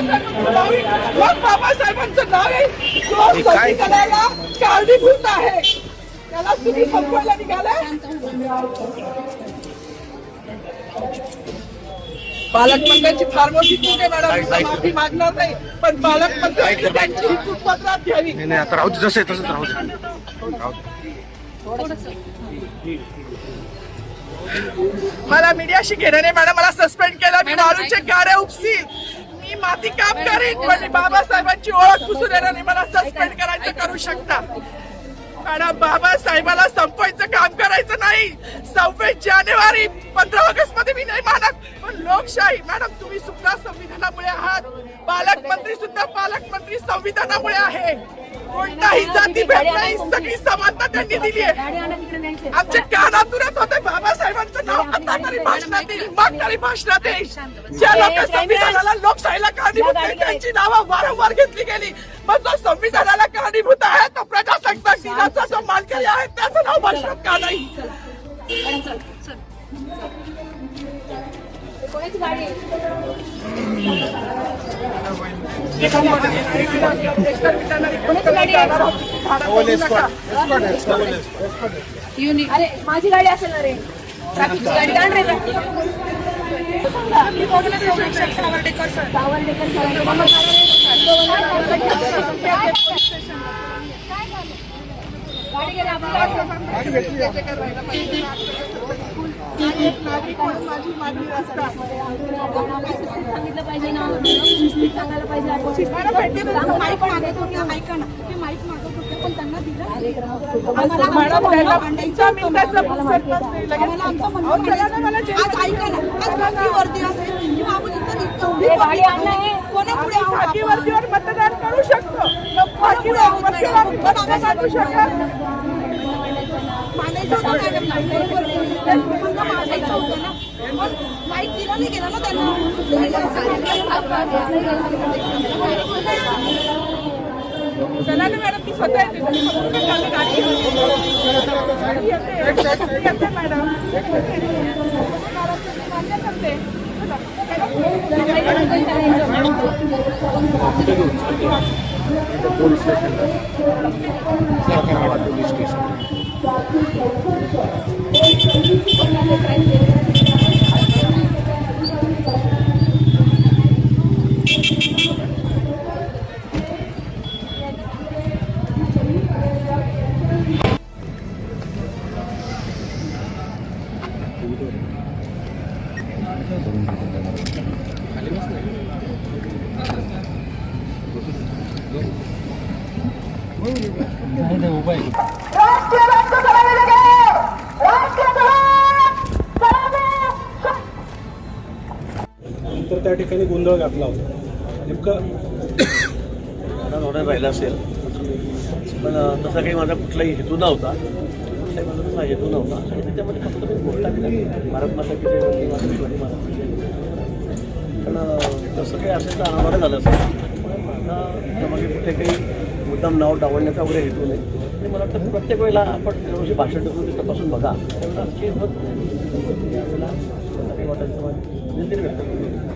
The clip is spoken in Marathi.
मग बाबासाहेबांचं नाव आहे जो संविधानाला कारणीभूत आहे त्याला तुम्ही संपवायला निघालाय. पालकमंत्र्यांची फार मोठी चूक आहे मॅडम, माफी मागणार नाही, पण पालकमंत्र्यांनी त्यांची ही चूक पत्रात घ्यावी. नाही आता राहू दे, जसं आहे तसंच राहू दे. मला मीडियाशी घेणं नाही मॅडम, मला सस्पेंड केलं, मी मारूचे गाड्या उपसील, मी माती काम करीन, पण बाबासाहेबांची ओळख पुसून येणार नाही. मला सस्पेंड करायचं करू शकता मॅडम. बाबासाहेबाला संपवायचं काम करायचं नाही. 26 जानेवारी 15 ऑगस्ट मध्ये मी नाही मानत, पण लोकशाही मॅडम तुम्ही सुद्धा संविधानामुळे आहात, पालकमंत्री सुद्धा पालकमंत्री संविधानामुळे आहे. कोणताही जाती भेद नाही, सगळी समानता त्यांनी दिली आहे. आमच्या कानातुरात होते बाबासाहेबांचं नाव आता तरी भाषणात येईल, मग तरी भाषणात येईल. ज्या लोक संविधानाला लोकशाहीला कारणीभूत आहेत त्यांची नावं वारंवार घेतली गेली, पण जो संविधानाला कारणीभूत आहे तो प्रजासत्ताक दिनाचा जो मानकरी आहे त्याचं नाव भाषणात का नाही. अरे माझी गाडी असेल ना रे, ट्रॅफिकची गाडी काढ रे. सांगितलं पाहिजे ना, सांगायला पाहिजे. माईक मागत होते पण त्यांना दिलं. आज ऐका ना, आज खाकी वर्दी असेल किंवा आपण खाकी वर्दीवर मतदान करू शकतो, खाकी वर्दीवर मतदान करू शकतो. माईक दिला नाही गेला ना त्यांना. चला ना मॅडम, मी स्वतः येते मॅडम. पोलीस स्टेशन तर त्या ठिकाणी गोंधळ घातला होता. नेमकं ऑर्डर राहिला असेल, पण तसा काही माझा कुठलाही हेतू नव्हता. माझा तसा हेतू नव्हता आणि त्याच्यामध्ये फक्त मी घोषणा केली भारत माता की जय, माता शिवाजी महाराज. पण तसं काही असेल तर आम्हाला झालं असेल. माझा त्यामागे कुठे काही मुद्दाम नाव डावलण्याचा वगैरे हेतू नाही. आणि मला वाटतं प्रत्येक वेळेला आपण जेव्हा भाषण टाकून ते तपासून बघा, त्यावेळेला आमची होत नाही. त्यावेळेला काही वाटायचं निर्णय व्यक्त करू.